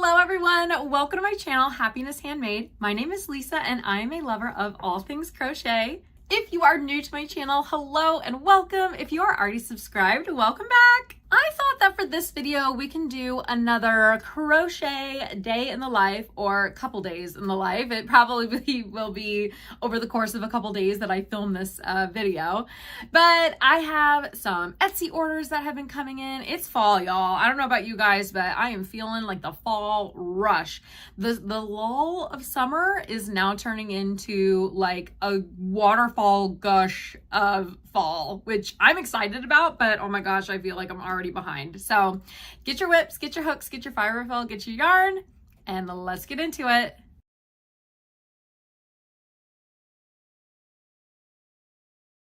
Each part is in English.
Hello everyone, welcome to my channel, Happiness Handmade. My name is Lisa and I am a lover of all things crochet. If you are new to my channel, hello and welcome. If you are already subscribed, welcome back. I thought that for this video, we can do another crochet day in the life or couple days in the life. It probably will be over the course of a couple days that I film this video. But I have some Etsy orders that have been coming in. It's fall, y'all. I don't know about you guys, but I am feeling like the fall rush. The lull of summer is now turning into like a waterfall gush of fall, which I'm excited about, but oh my gosh, I feel like I'm already behind. So get your whips, get your hooks, get your fire refill, get your yarn, and let's get into it.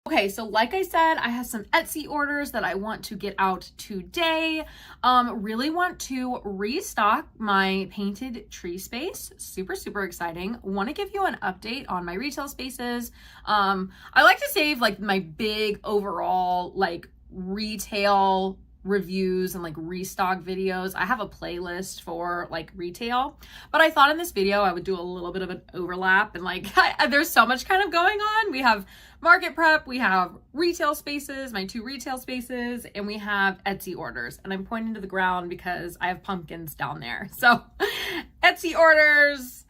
Okay, so like I said, I have some Etsy orders that I want to get out today. Really want to restock my painted tree space. Super exciting. Want to give you an update on my retail spaces. I like to save like my big overall like retail reviews and like restock videos. I have a playlist for like retail, but I thought in this video I would do a little bit of an overlap and like there's so much kind of going on. We have market prep, we have retail spaces, my 2 retail spaces, and we have Etsy orders. And I'm pointing to the ground because I have pumpkins down there. So Etsy orders,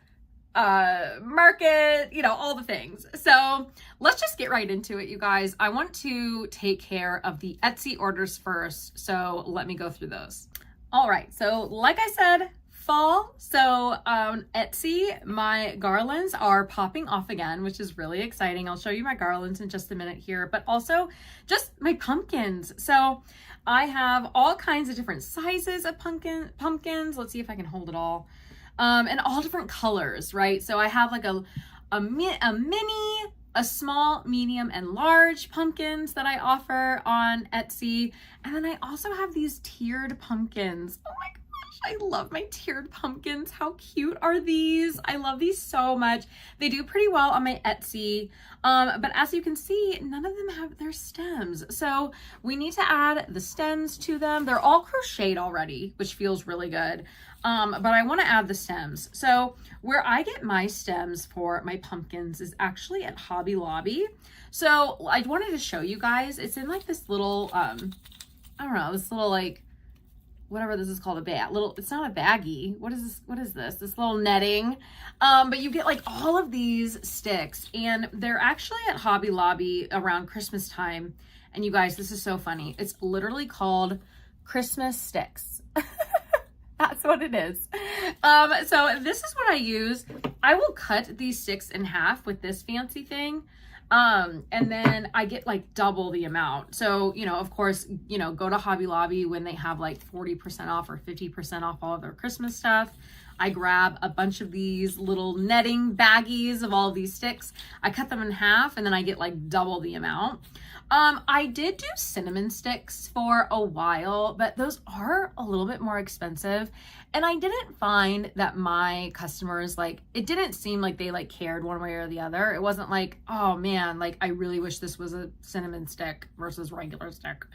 market, you know, all the things. So let's just get right into it, you guys. I want to take care of the Etsy orders first. So let me go through those. All right. So like I said, fall. So Etsy, my garlands are popping off again, which is really exciting. I'll show you my garlands in just a minute here, but also just my pumpkins. So I have all kinds of different sizes of pumpkins. Let's see if I can hold it all. And all different colors, right? So I have like a mini, a small, medium, and large pumpkins that I offer on Etsy. And then I also have these tiered pumpkins. Oh my gosh, I love my tiered pumpkins. How cute are these? I love these so much. They do pretty well on my Etsy. But as you can see, none of them have their stems. So we need to add the stems to them. They're all crocheted already, which feels really good. But I want to add the stems. So where I get my stems for my pumpkins is actually at Hobby Lobby. So I wanted to show you guys, it's in like this little, I don't know, this little like, whatever this is called, it's not a baggie. What is this? This little netting. But you get like all of these sticks and they're actually at Hobby Lobby around Christmas time. And you guys, this is so funny. It's literally called Christmas sticks. That's what it is. So this is what I use. I will cut these sticks in half with this fancy thing. And then I get like double the amount. So, you know, of course, you know, go to Hobby Lobby when they have like 40% off or 50% off all of their Christmas stuff. I grab a bunch of these little netting baggies of all of these sticks. I cut them in half and then I get like double the amount. I did do cinnamon sticks for a while, but those are a little bit more expensive. And I didn't find that my customers, like, it didn't seem like they like cared one way or the other. It wasn't like, oh man, like I really wish this was a cinnamon stick versus regular stick.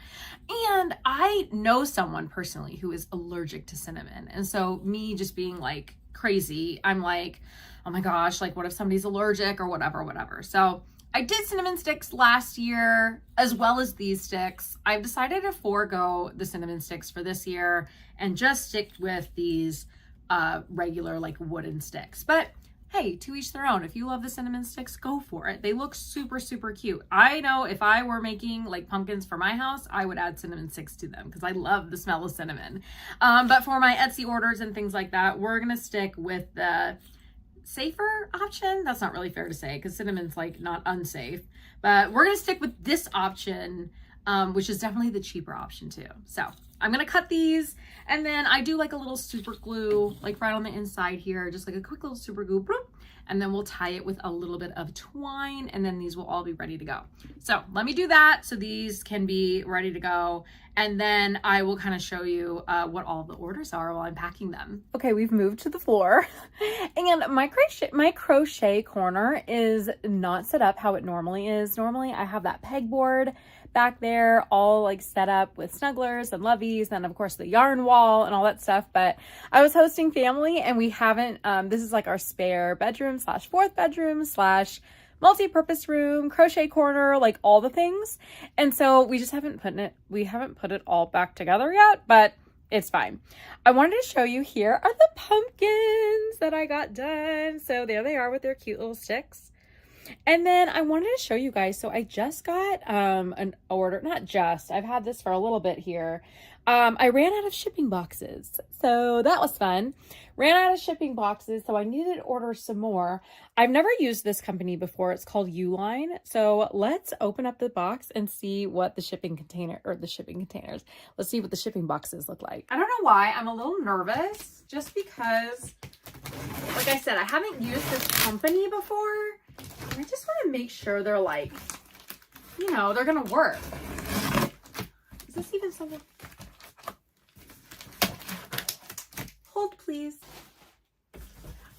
And I know someone personally who is allergic to cinnamon. And so me just being like crazy, I'm like, oh my gosh, like what if somebody's allergic or whatever. So I did cinnamon sticks last year as well as these sticks. I've decided to forego the cinnamon sticks for this year and just stick with these regular like wooden sticks. But hey, to each their own. If you love the cinnamon sticks, go for it. They look super cute. I know if I were making like pumpkins for my house, I would add cinnamon sticks to them because I love the smell of cinnamon. But for my Etsy orders and things like that, we're gonna stick with the safer option. That's not really fair to say because cinnamon's like not unsafe, but we're gonna stick with this option, which is definitely the cheaper option too. So I'm gonna cut these and then I do like a little super glue like right on the inside here, just like a quick little super glue, and then we'll tie it with a little bit of twine and then these will all be ready to go. So let me do that so these can be ready to go. And then I will kind of show you what all the orders are while I'm packing them. Okay, we've moved to the floor and my crochet corner is not set up how it normally is. Normally I have that pegboard back there all like set up with snugglers and loveys, and of course the yarn wall and all that stuff. But I was hosting family and we haven't, this is like our spare bedroom slash fourth bedroom slash multi-purpose room, crochet corner, like all the things. And so we just haven't put it all back together yet, but it's fine. I wanted to show you, here are the pumpkins that I got done. So there they are with their cute little sticks. And then I wanted to show you guys, so I just got an order, not just, I've had this for a little bit here. I ran out of shipping boxes, so that was fun. Ran out of shipping boxes, so I needed to order some more. I've never used this company before. It's called ULINE. So let's open up the box and see what the shipping containers, let's see what the shipping boxes look like. I don't know why I'm a little nervous, just because, like I said, I haven't used this company before. I just want to make sure they're like, you know, they're going to work. Is this even something? Hold, please.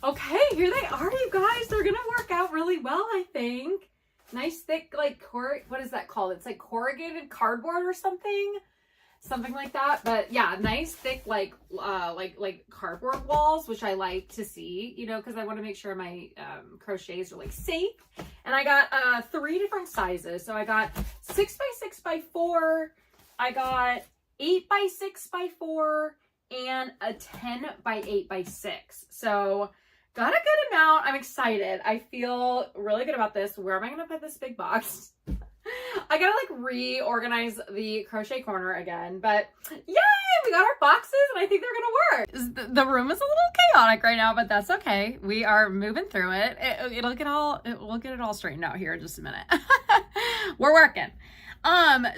Okay, here they are, you guys. They're going to work out really well, I think. Nice thick, like, what is that called? It's like corrugated cardboard or something. Something like that. But yeah, nice thick like cardboard walls, which I like to see, you know, because I want to make sure my crochets are like safe. And I got 3 different sizes. So I got 6 by 6 by 4, I got 8 by 6 by 4, and a 10 by 8 by 6. So got a good amount. I'm excited. I feel really good about this. Where am I gonna put this big box? I gotta like reorganize the crochet corner again, but yay, we got our boxes and I think they're gonna work. The room is a little chaotic right now, but that's okay. We are moving through it. We'll get it all straightened out here in just a minute. We're working.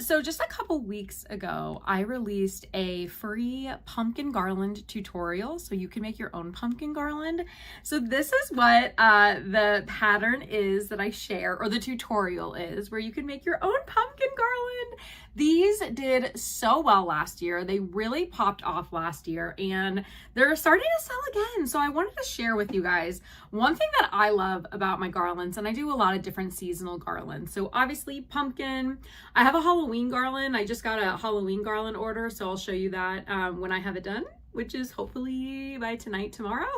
So just a couple weeks ago, I released a free pumpkin garland tutorial, so you can make your own pumpkin garland. So this is what the pattern is that I share, or the tutorial is, where you can make your own pumpkin garland. These did so well last year. They really popped off last year and they're starting to sell again. So I wanted to share with you guys one thing that I love about my garlands, and I do a lot of different seasonal garlands. So obviously pumpkin, I have a Halloween garland. I just got a Halloween garland order, so I'll show you that when I have it done, which is hopefully by tonight, tomorrow.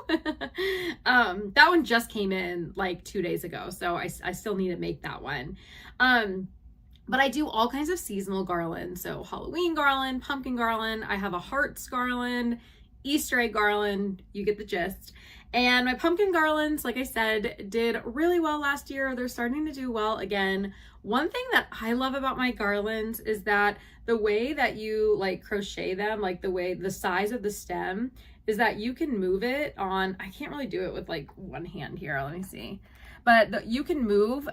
That one just came in like 2 days ago, so I still need to make that one. But I do all kinds of seasonal garlands. So Halloween garland, pumpkin garland, I have a hearts garland, Easter egg garland, you get the gist. And my pumpkin garlands, like I said, did really well last year. They're starting to do well again. One thing that I love about my garlands is that the way that you like crochet them, like the size of the stem, is that you can move it on, I can't really do it with like one hand here, let me see. But you can move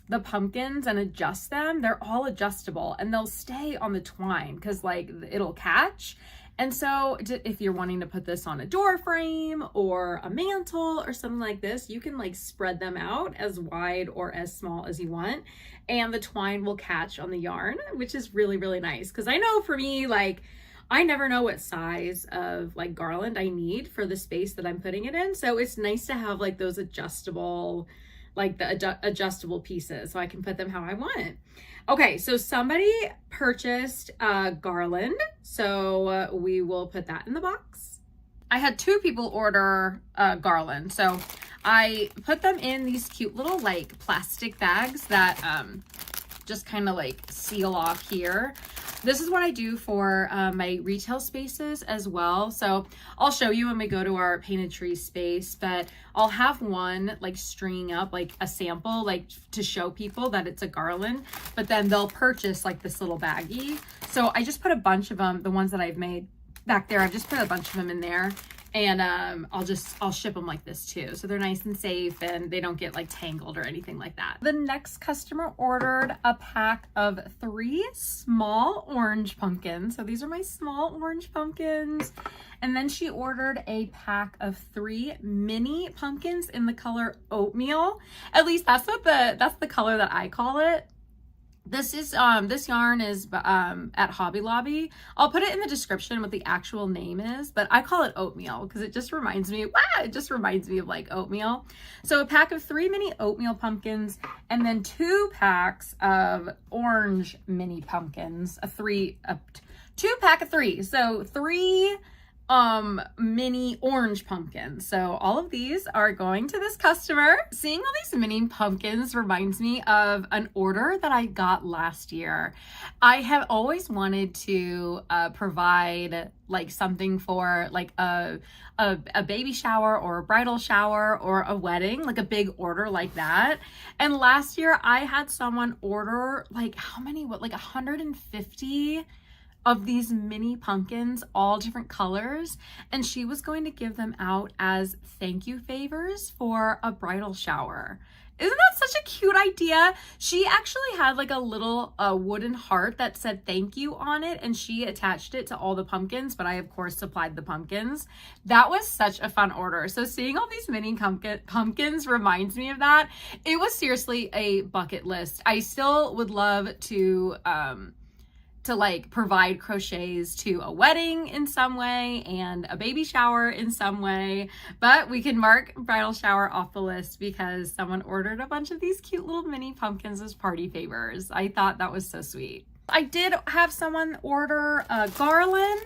the pumpkins and adjust them. They're all adjustable and they'll stay on the twine because like it'll catch. And so if you're wanting to put this on a door frame or a mantle or something like this, you can like spread them out as wide or as small as you want. And the twine will catch on the yarn, which is really, really nice. Because I know for me, like, I never know what size of like garland I need for the space that I'm putting it in. So it's nice to have like those adjustable, like the adjustable pieces so I can put them how I want it. Okay, so somebody purchased a garland, so we will put that in the box. I had 2 people order a garland, so I put them in these cute little like plastic bags that just kind of like seal off here. This is what I do for my retail spaces as well. So I'll show you when we go to our painted tree space, but I'll have one like stringing up like a sample, like to show people that it's a garland, but then they'll purchase like this little baggie. So I just put a bunch of them, the ones that I've made back there, I've just put a bunch of them in there. And I'll ship them like this too. So they're nice and safe and they don't get like tangled or anything like that. The next customer ordered a pack of 3 small orange pumpkins. So these are my small orange pumpkins. And then she ordered a pack of 3 mini pumpkins in the color oatmeal. At least that's the color that I call it. This yarn is at Hobby Lobby. I'll put it in the description what the actual name is, but I call it oatmeal because it just reminds me, of like oatmeal. So a pack of 3 mini oatmeal pumpkins, and then 2 packs of orange mini pumpkins. 2 pack of 3. So 3 mini orange pumpkins. So all of these are going to this customer. Seeing all these mini pumpkins reminds me of an order that I got last year. I have always wanted to provide like something for like a baby shower or a bridal shower or a wedding, like a big order like that. And last year I had someone order like like 150 of these mini pumpkins, all different colors, and she was going to give them out as thank you favors for a bridal shower. Isn't that such a cute idea? She actually had like a little wooden heart that said thank you on it, and she attached it to all the pumpkins, but I of course supplied the pumpkins. That was such a fun order. So seeing all these mini pumpkins reminds me of that. It was seriously a bucket list. I still would love to like provide crochets to a wedding in some way and a baby shower in some way, but we can mark bridal shower off the list because someone ordered a bunch of these cute little mini pumpkins as party favors. I thought that was so sweet. I did have someone order a garland,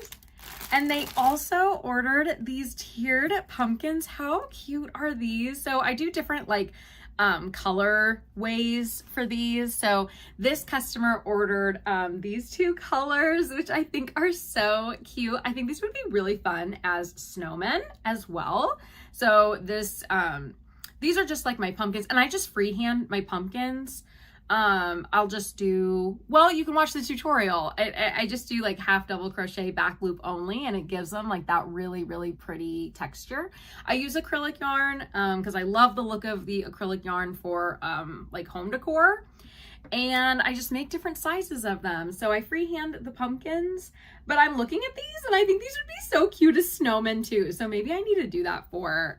and they also ordered these tiered pumpkins. How cute are these? So I do different like color ways for these. So this customer ordered these 2 colors, which I think are so cute. I think these would be really fun as snowmen as well. So this these are just like my pumpkins, and I just freehand my pumpkins. I'll just do, well, you can watch the tutorial. I just do like half double crochet back loop only, and it gives them like that really, really pretty texture. I use acrylic yarn because I love the look of the acrylic yarn for like home decor. And I just make different sizes of them. So I freehand the pumpkins, but I'm looking at these and I think these would be so cute as snowmen too. So maybe I need to do that for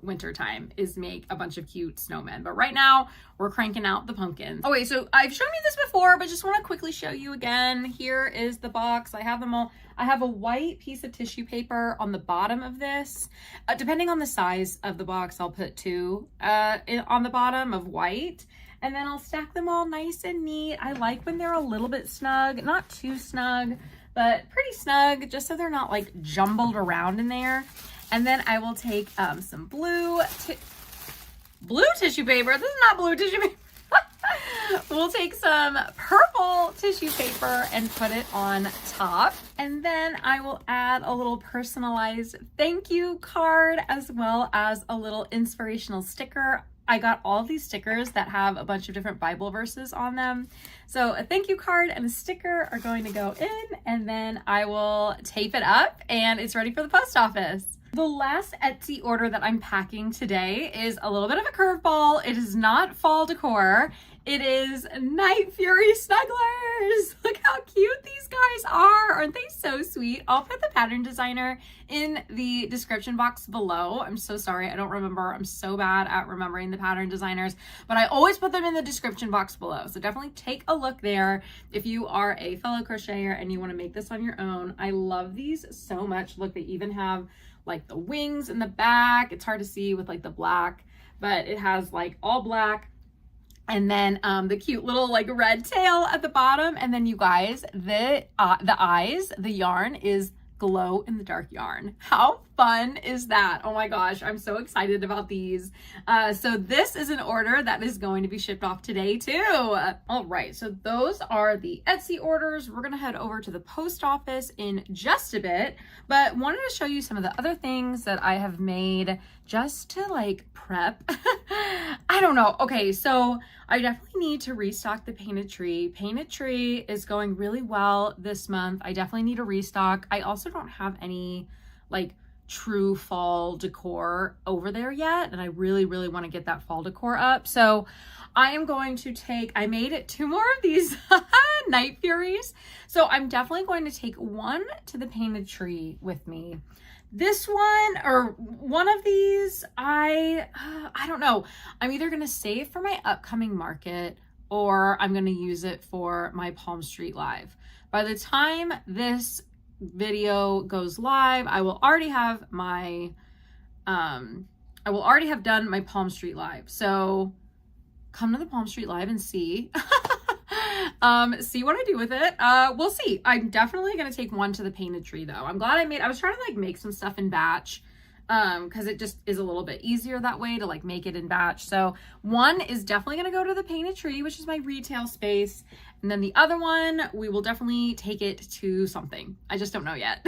winter time, is make a bunch of cute snowmen. But right now we're cranking out the pumpkins. Oh wait, so I've shown you this before, but just want to quickly show you again. Here is the box. I have them all. I have a white piece of tissue paper on the bottom of this. Depending on the size of the box, I'll put 2 on the bottom of white. And then I'll stack them all nice and neat. I like when they're a little bit snug, not too snug, but pretty snug, just so they're not like jumbled around in there. And then I will take some blue tissue paper. This is not blue tissue paper. We'll take some purple tissue paper and put it on top. And then I will add a little personalized thank you card as well as a little inspirational sticker. I got all of these stickers that have a bunch of different Bible verses on them. So a thank you card and a sticker are going to go in, and then I will tape it up and it's ready for the post office. The last Etsy order that I'm packing today is a little bit of a curveball. It is not fall decor. It is Night Fury Snugglers. Look how cute these guys are. Aren't they so sweet? I'll put the pattern designer in the description box below. I'm so sorry. I don't remember. I'm so bad at remembering the pattern designers, but I always put them in the description box below. So definitely take a look there if you are a fellow crocheter and you want to make this on your own. I love these so much. Look, they even have like the wings in the back. It's hard to see with like the black, but it has like all black. And then the cute little like red tail at the bottom. And then you guys, the eyes, the yarn is glow in the dark yarn. How fun is that? Oh my gosh, I'm so excited about these. So this is an order that is going to be shipped off today too. All right, so those are the Etsy orders. We're gonna head over to the post office in just a bit, but wanted to show you some of the other things that I have made just to like prep. I don't know. Okay, so I definitely need to restock the painted tree. Painted tree is going really well this month. I definitely need a restock. I also don't have any like true fall decor over there yet, and I really want to get that fall decor up. So I am going to take, I made it 2 more of these Night Furies. So I'm definitely going to take one to the painted tree with me. This one or one of these, I don't know. I'm either going to save for my upcoming market or I'm going to use it for my Palm Street Live. By the time this video goes live, I will already have my, I will already have done my Palm Street Live. So come to the Palm Street Live and see, see what I do with it. We'll see. I'm definitely going to take one to the painted tree though. I'm glad I was trying to like make some stuff in batch, because it just is a little bit easier that way to like make it in batch. So one is definitely going to go to the painted tree, which is my retail space. And then the other one, we will definitely take it to something. I just don't know yet.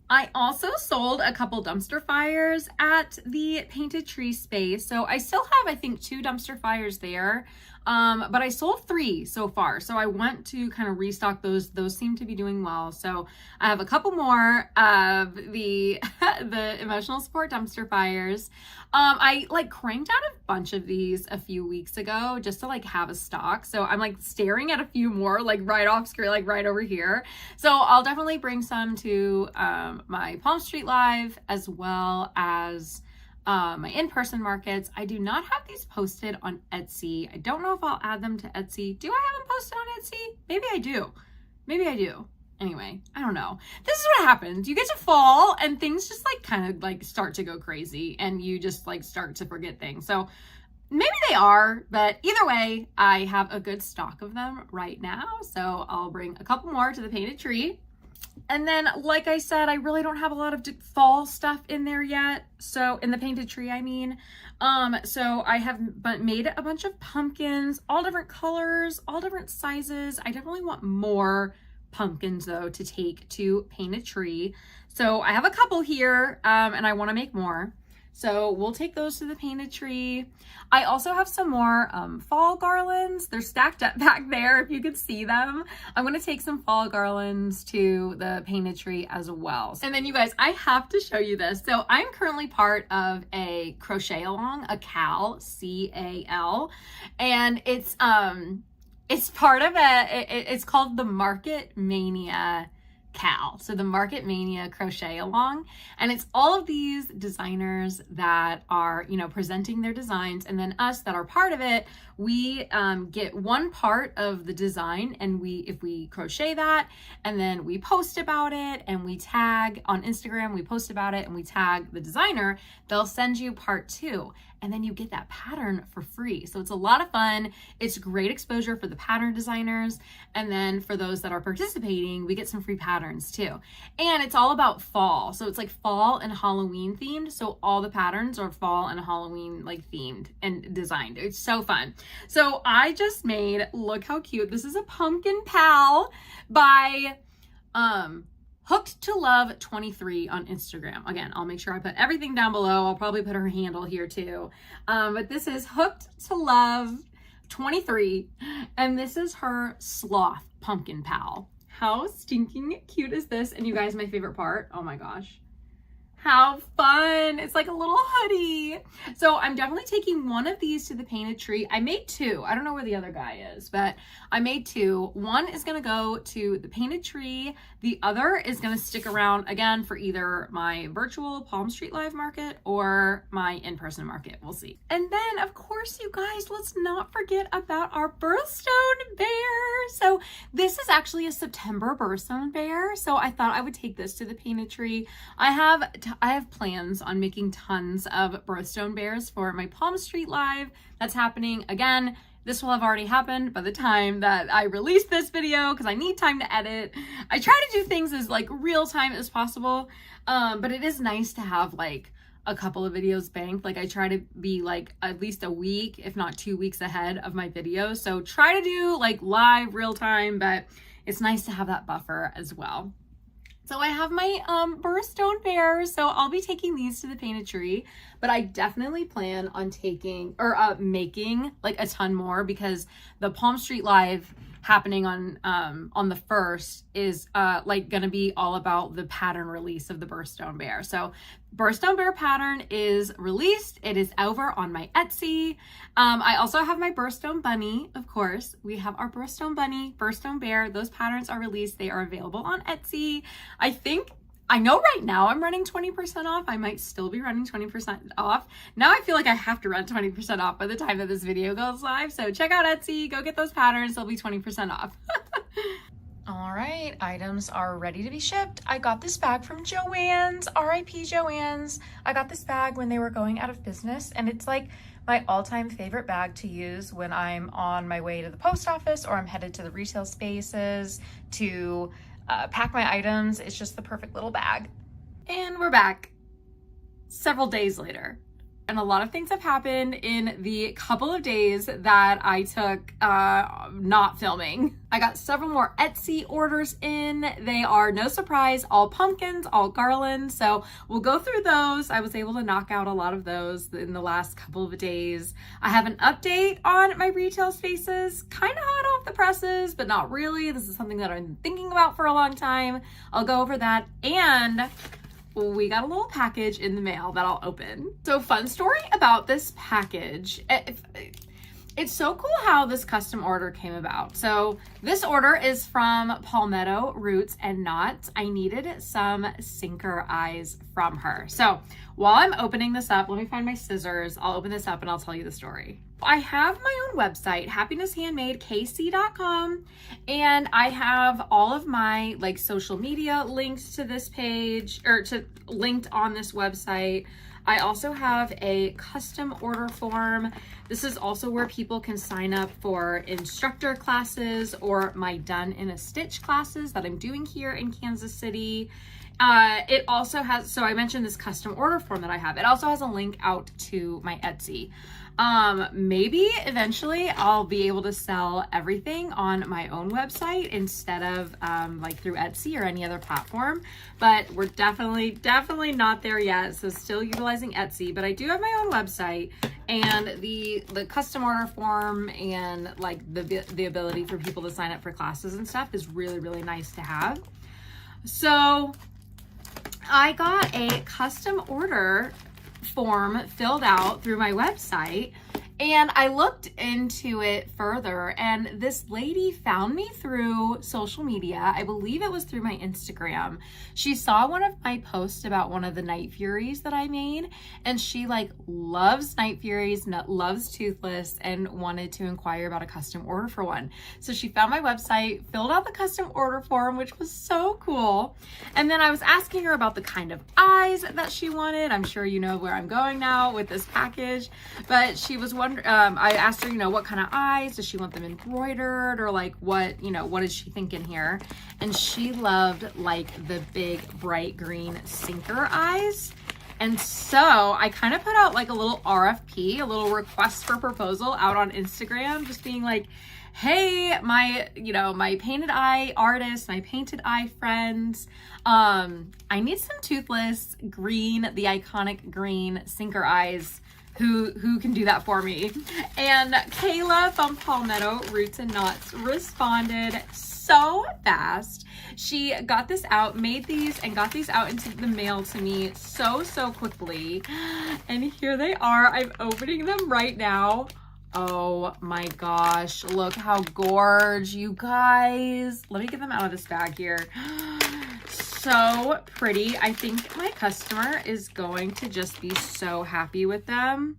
I also sold a couple dumpster fires at the painted tree space. So I still have, I think, 2 dumpster fires there. But I sold 3 so far. So I want to kind of restock those. Those seem to be doing well. So I have a couple more of the emotional support dumpster fires. I like cranked out a bunch of these a few weeks ago just to like have a stock. So I'm like staring at a few more like right off screen, like right over here. So I'll definitely bring some to my Palm Street Live as well as my in-person markets. I do not have these posted on Etsy. I don't know if I'll add them to Etsy. Do I have them posted on Etsy? Maybe I do. Maybe I do. Anyway, I don't know. This is what happens. You get to fall and things just like kind of like start to go crazy and you just like start to forget things. So maybe they are, but either way, I have a good stock of them right now. So I'll bring a couple more to the painted tree. And then, like I said, I really don't have a lot of fall stuff in there yet. So in the painted tree, I mean, so I have made a bunch of pumpkins, all different colors, all different sizes. I definitely want more pumpkins though to take to painted tree. So I have a couple here, and I want to make more. So we'll take those to the painted tree. I also have some more fall garlands. They're stacked up back there if you could see them. I'm going to take some fall garlands to the painted tree as well. And then you guys, I have to show you this. So I'm currently part of a crochet along, a CAL, C-A-L, and it's part of it's called the Market Mania CAL. So the Market Mania crochet along, and it's all of these designers that are, you know, presenting their designs, and then us that are part of it, we get one part of the design, and if we crochet that, and then we post about it, and we tag on Instagram, we post about it, and we tag the designer, they'll send you part 2. And then you get that pattern for free. So it's a lot of fun. It's great exposure for the pattern designers. And then for those that are participating, we get some free patterns too. And it's all about fall. So it's like fall and Halloween themed. So all the patterns are fall and Halloween like themed and designed. It's so fun. So I just made, look how cute. This is a pumpkin pal by, Hooked to Love 23 on Instagram. Again, I'll make sure I put everything down below. I'll probably put her handle here too. But this is Hooked to Love 23, and this is her Sloth pumpkin pal. How stinking cute is this? And you guys, my favorite part, oh my gosh, how fun. It's like a little hoodie. So I'm definitely taking one of these to the painted tree. I made 2. I don't know where the other guy is, but I made 2. One is going to go to the painted tree. The other is going to stick around again for either my virtual Palm Street Live market or my in-person market. We'll see. And then of course, you guys, let's not forget about our birthstone bear. So this is actually a September birthstone bear. So I thought I would take this to the painted tree. I have plans on making tons of birthstone bears for my Palm Street Live. That's happening again. This will have already happened by the time that I release this video because I need time to edit. I try to do things as like real time as possible, but it is nice to have like a couple of videos banked. Like I try to be like at least a week, if not 2 weeks ahead of my videos. So try to do like live real time, but it's nice to have that buffer as well. So I have my birthstone bears, so I'll be taking these to the painted tree, but I definitely plan on taking or making like a ton more because the Palm Street Live happening on the 1st is like gonna be all about the pattern release of the birthstone bear. So birthstone bear pattern is released. It is over on my Etsy. I also have my birthstone bunny, of course. We have our birthstone bunny, birthstone bear. Those patterns are released. They are available on Etsy. I think I know right now I'm running 20% off. I might still be running 20% off. Now I feel like I have to run 20% off by the time that this video goes live. So check out Etsy, go get those patterns. They'll be 20% off. All right, items are ready to be shipped. I got this bag from Joann's, RIP Joann's. I got this bag when they were going out of business, and it's like my all-time favorite bag to use when I'm on my way to the post office or I'm headed to the retail spaces to pack my items. It's just the perfect little bag. And we're back several days later. And a lot of things have happened in the couple of days that I took not filming. I got several more Etsy orders in. They are, no surprise, all pumpkins, all garlands. So we'll go through those. I was able to knock out a lot of those in the last couple of days. I have an update on my retail spaces, kind of hot off the presses, but not really. This is something that I've been thinking about for a long time. I'll go over that. And we got a little package in the mail that I'll open. So fun story about this package. It's so cool how this custom order came about. So this order is from Palmetto Roots and Knots. I needed some sinker eyes from her. So while I'm opening this up, let me find my scissors. I'll open this up and I'll tell you the story. I have my own website, happinesshandmadekc.com, and I have all of my like social media linked to this page or linked on this website. I also have a custom order form. This is also where people can sign up for instructor classes or my Done in a Stitch classes that I'm doing here in Kansas City. It also has, so I mentioned this custom order form that I have. It also has a link out to my Etsy. Maybe eventually I'll be able to sell everything on my own website instead of like through Etsy or any other platform, but we're definitely not there yet. So still utilizing Etsy, but I do have my own website, and the custom order form and like the ability for people to sign up for classes and stuff is really, really nice to have. So I got a custom order form filled out through my website, and I looked into it further, and this lady found me through social media. I believe it was through my Instagram. She saw one of my posts about one of the Night Furies that I made, and she like loves Night Furies, loves Toothless, and wanted to inquire about a custom order for one. So she found my website, filled out the custom order form, which was so cool. And then I was asking her about the kind of eyes that she wanted. I'm sure you know where I'm going now with this package, but she was wondering, I asked her, you know, what kind of eyes, does she want them embroidered, or like what, you know, what is she thinking here? And she loved like the big bright green sinker eyes. And so I kind of put out like a little RFP, a little request for proposal out on Instagram, just being like, hey, my painted eye artists, my painted eye friends, I need some Toothless green, the iconic green sinker eyes. Who can do that for me? And Kayla from Palmetto Roots and Knots responded so fast. She got this out, made these, and got these out into the mail to me so quickly. And here they are. I'm opening them right now. Oh my gosh, look how gorgeous, you guys. Let me get them out of this bag here. So pretty. I think my customer is going to just be so happy with them.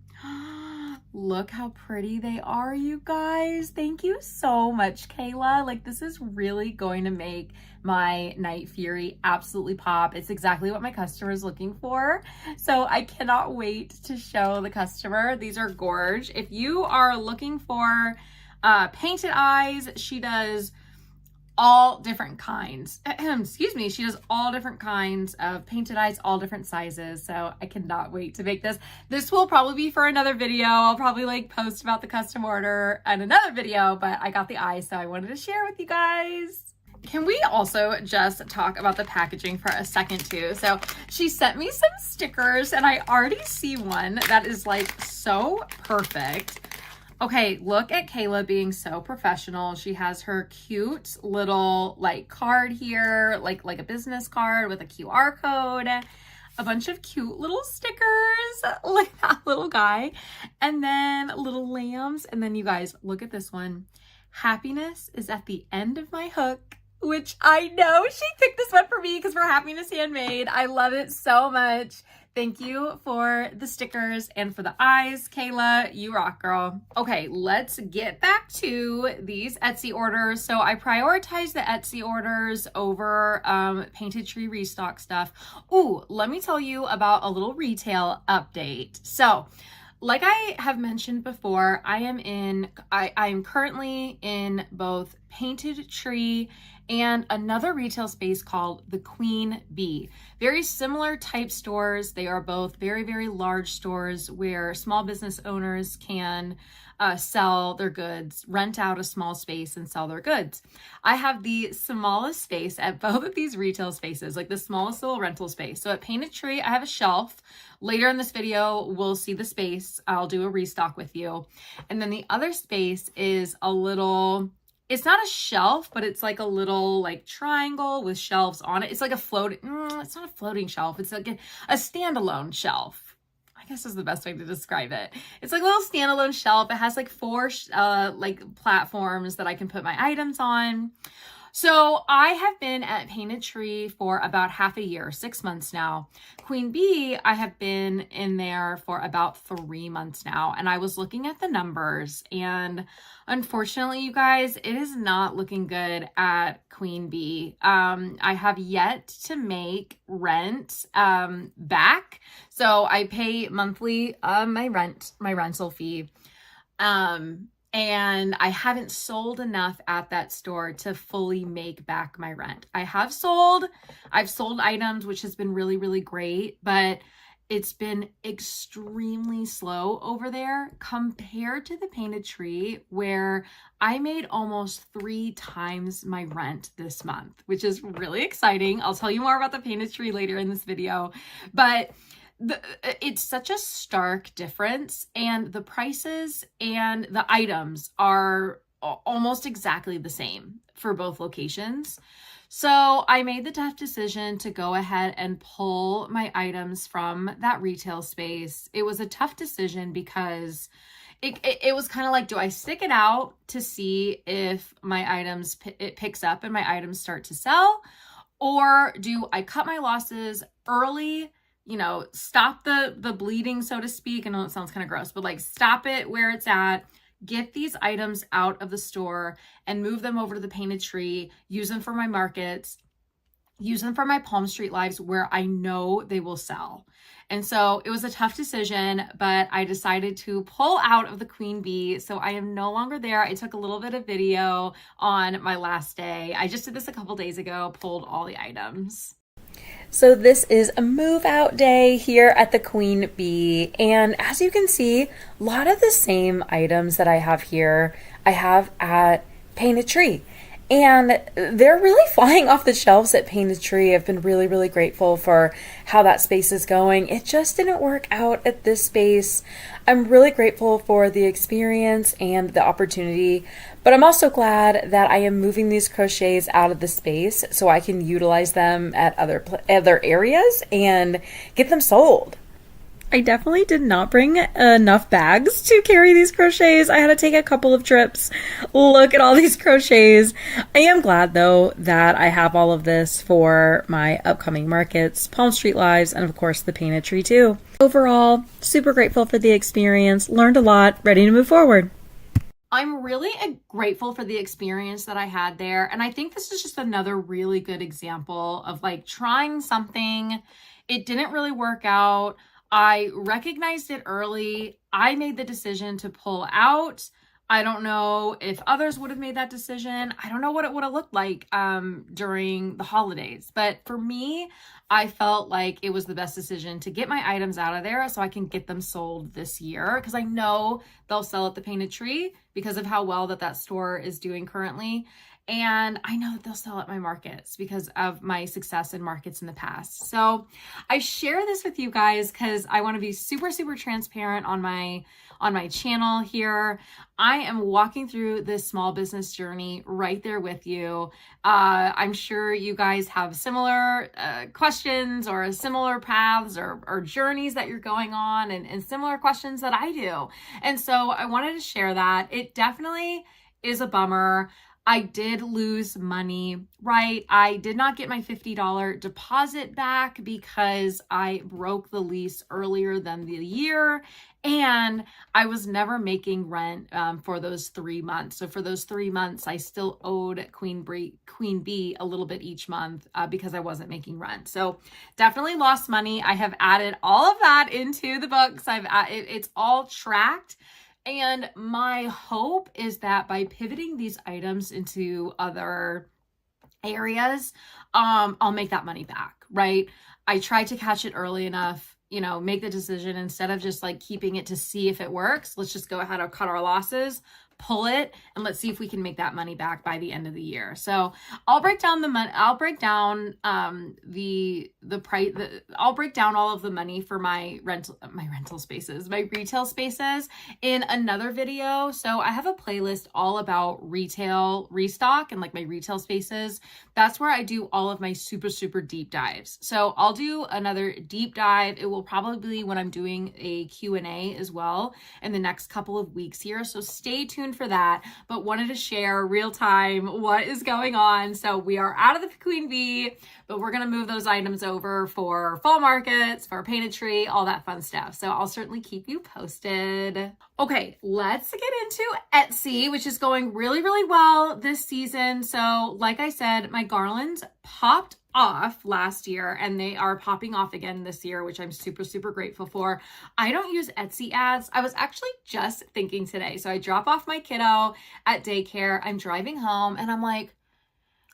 Look how pretty they are, you guys. Thank you so much, Kayla. Like, this is really going to make my Night Fury absolutely pop. It's exactly what my customer is looking for. So I cannot wait to show the customer. These are gorge. If you are looking for painted eyes, she does all different kinds. Excuse me, she does all different kinds of painted eyes, all different sizes. So I cannot wait to make this. This will probably be for another video. I'll probably like post about the custom order in another video, but I got the eyes, so I wanted to share with you guys. Can we also just talk about the packaging for a second too? So she sent me some stickers, and I already see one that is like so perfect. Okay, look at Kayla being so professional. She has her cute little like card here, like a business card with a QR code, a bunch of cute little stickers, like that little guy, and then little lambs. And then you guys, look at this one. Happiness is at the end of my hook. which I know she picked this one for me because we're Happiness Handmade. I love it so much. Thank you for the stickers and for the eyes, Kayla. You rock, girl. Okay, let's get back to these Etsy orders. So I prioritized the Etsy orders over Painted Tree restock stuff. Ooh, let me tell you about a little retail update. So, like I have mentioned before, I am currently in both Painted Tree and another retail space called the Queen Bee. Very similar type stores. They are both very, very large stores where small business owners can sell their goods, rent out a small space and sell their goods. I have the smallest space at both of these retail spaces, like the smallest little rental space. So at Painted Tree, I have a shelf. Later in this video, we'll see the space. I'll do a restock with you. And then the other space is a little, it's not a shelf, but it's like a little like triangle with shelves on it. It's like a it's not a floating shelf. It's like a standalone shelf. I guess is the best way to describe it. It's like a little standalone shelf. It has like four like platforms that I can put my items on. So I have been at Painted Tree for about half a year, 6 months now. Queen Bee, I have been in there for about 3 months now. And I was looking at the numbers, and unfortunately, you guys, it is not looking good at Queen Bee. I have yet to make rent back. So I pay monthly my rental fee. And I haven't sold enough at that store to fully make back my rent. I've sold items, which has been really, really great, but it's been extremely slow over there compared to the Painted Tree, where I made almost 3 times my rent this month, which is really exciting. I'll tell you more about the Painted Tree later in this video, but it's such a stark difference, and the prices and the items are almost exactly the same for both locations. So I made the tough decision to go ahead and pull my items from that retail space. It was a tough decision because it was kind of like, do I stick it out to see if my items, it picks up and my items start to sell? Or do I cut my losses early, you know, stop the bleeding, so to speak? I know it sounds kind of gross, but like stop it where it's at, get these items out of the store and move them over to the Painted Tree, use them for my markets, use them for my Palm Street lives where I know they will sell. And so it was a tough decision, but I decided to pull out of the Queen Bee. So I am no longer there. I took a little bit of video on my last day. I just did this a couple days ago, pulled all the items. So this is a move out day here at the Queen Bee. And as you can see, a lot of the same items that I have here, I have at Painted Tree. And they're really flying off the shelves at Painted Tree. I've been really, really grateful for how that space is going. It just didn't work out at this space. I'm really grateful for the experience and the opportunity, but I'm also glad that I am moving these crochets out of the space so I can utilize them at other areas and get them sold. I definitely did not bring enough bags to carry these crochets. I had to take a couple of trips. Look at all these crochets. I am glad though that I have all of this for my upcoming markets, Palm Street Lives, and of course the Painted Tree too. Overall, super grateful for the experience, learned a lot, ready to move forward. I'm really grateful for the experience that I had there. And I think this is just another really good example of like trying something. It didn't really work out. I recognized it early. I made the decision to pull out. I don't know if others would have made that decision. I don't know what it would have looked like during the holidays. But for me, I felt like it was the best decision to get my items out of there so I can get them sold this year, because I know they'll sell at the Painted Tree because of how well that store is doing currently. And I know that they'll sell at my markets because of my success in markets in the past. So I share this with you guys because I want to be super, super transparent on my channel here. I am walking through this small business journey right there with you. I'm sure you guys have similar questions or similar paths or journeys that you're going on, and similar questions that I do. And so I wanted to share that. It definitely is a bummer. I did lose money, right? I did not get my $50 deposit back because I broke the lease earlier than the year, and I was never making rent for those 3 months. So for those 3 months, I still owed Queen Bee a little bit each month because I wasn't making rent. So definitely lost money. I have added all of that into the books. It's all tracked. And my hope is that by pivoting these items into other areas, I'll make that money back, right? I tried to catch it early enough, you know, make the decision instead of just like keeping it to see if it works. Let's just go ahead and cut our losses, pull it, and let's see if we can make that money back by the end of the year. So I'll break down the money. I'll break down the price. I'll break down all of the money for my retail spaces in another video. So I have a playlist all about retail restock and like my retail spaces. That's where I do all of my super deep dives. So I'll do another deep dive. It will probably be when I'm doing a Q&A as well in the next couple of weeks here. So stay tuned for that, but wanted to share real time what is going on. So we are out of the Queen Bee, but we're going to move those items over for fall markets, for painterly, all that fun stuff. So I'll certainly keep you posted. Okay, let's get into Etsy, which is going really well this season. So like I said, my garlands popped off last year and they are popping off again this year, which I'm super grateful for. I don't use Etsy ads. I was actually just thinking today. So I drop off my kiddo at daycare. I'm driving home and I'm like,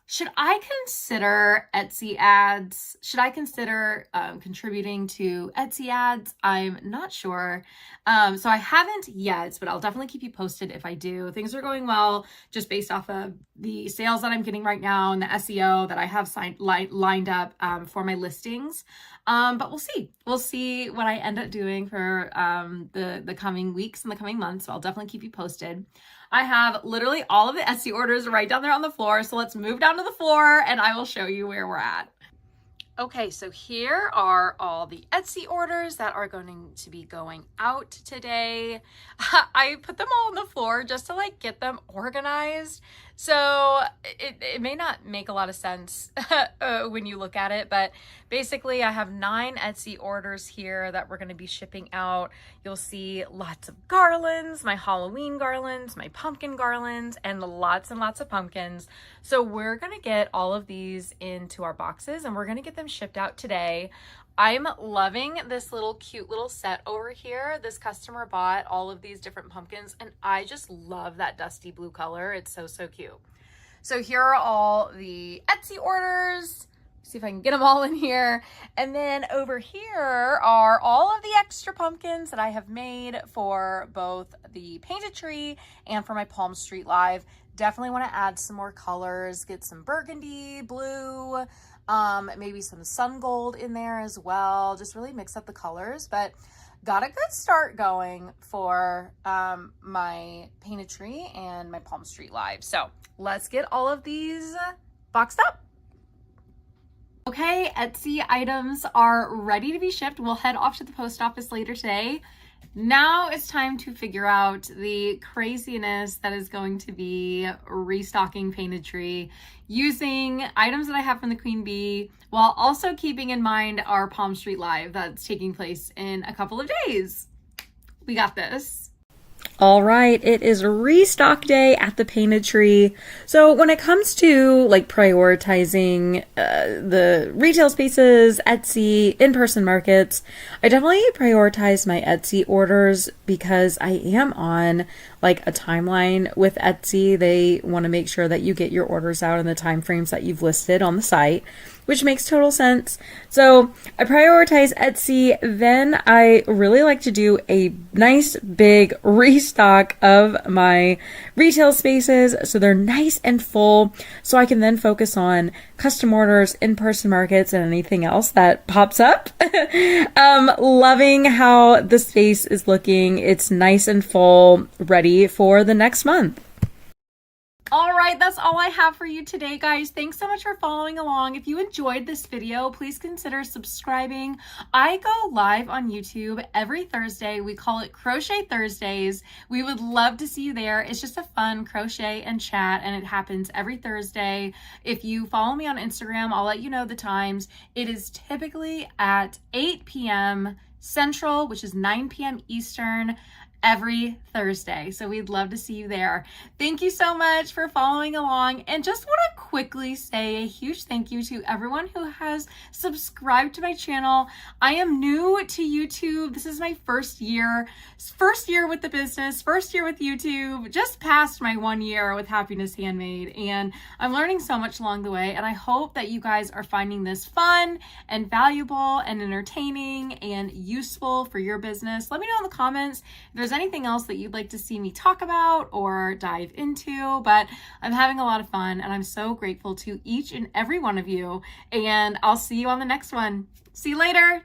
should I consider Etsy ads? Should I consider contributing to Etsy ads? I'm not sure. So I haven't yet, but I'll definitely keep you posted if I do. Things are going well just based off of the sales that I'm getting right now and the SEO that I have lined up for my listings. But we'll see. We'll see what I end up doing for the coming weeks and the coming months. So I'll definitely keep you posted. I have literally all of the Etsy orders right down there on the floor. So let's move down to the floor and I will show you where we're at. Okay, so here are all the Etsy orders that are going to be going out today. I put them all on the floor just to like get them organized. So it may not make a lot of sense when you look at it, but basically I have 9 Etsy orders here that we're going to be shipping out. You'll see lots of garlands, my Halloween garlands, my pumpkin garlands, and lots of pumpkins. So we're going to get all of these into our boxes and we're going to get them shipped out today. I'm loving this little cute little set over here. This customer bought all of these different pumpkins and I just love that dusty blue color. It's so cute. So here are all the Etsy orders. See if I can get them all in here. And then over here are all of the extra pumpkins that I have made for both the Painted Tree and for my Palm Street Live. Definitely want to add some more colors, get some burgundy, blue, maybe some sun gold in there as well. Just really mix up the colors, but got a good start going for my Painted Tree and my Palm Street Live. So let's get all of these boxed up. Okay, Etsy items are ready to be shipped. We'll head off to the post office later today. Now it's time to figure out the craziness that is going to be restocking Painted Tree using items that I have from the Queen Bee while also keeping in mind our Palm Street Live that's taking place in a couple of days. We got this. All right, it is restock day at the Painted Tree. So when it comes to like prioritizing the retail spaces, Etsy, in-person markets, I definitely prioritize my Etsy orders because I am on like a timeline with Etsy. They want to make sure that you get your orders out in the time frames that you've listed on the site, which makes total sense. So I prioritize Etsy. Then I really like to do a nice big restock of my retail spaces so they're nice and full so I can then focus on custom orders, in-person markets, and anything else that pops up. Loving how the space is looking. It's nice and full, ready for the next month. All right, that's all I have for you today, guys. Thanks so much for following along. If you enjoyed this video, please consider subscribing. I go live on YouTube every Thursday. We call it Crochet Thursdays. We would love to see you there. It's just a fun crochet and chat, and it happens every Thursday. If you follow me on Instagram, I'll let you know the times. It is typically at 8 p.m. Central, which is 9 p.m. Eastern, every Thursday. So we'd love to see you there. Thank you so much for following along, and just want to quickly say a huge thank you to everyone who has subscribed to my channel. I am new to YouTube. This is my first year with the business, first year with YouTube, just past my 1 year with Happiness Handmade, and I'm learning so much along the way, and I hope that you guys are finding this fun and valuable and entertaining and useful for your business. Let me know in the comments if there's anything else that you'd like to see me talk about or dive into, but I'm having a lot of fun, and I'm so grateful to each and every one of you, and I'll see you on the next one. See you later.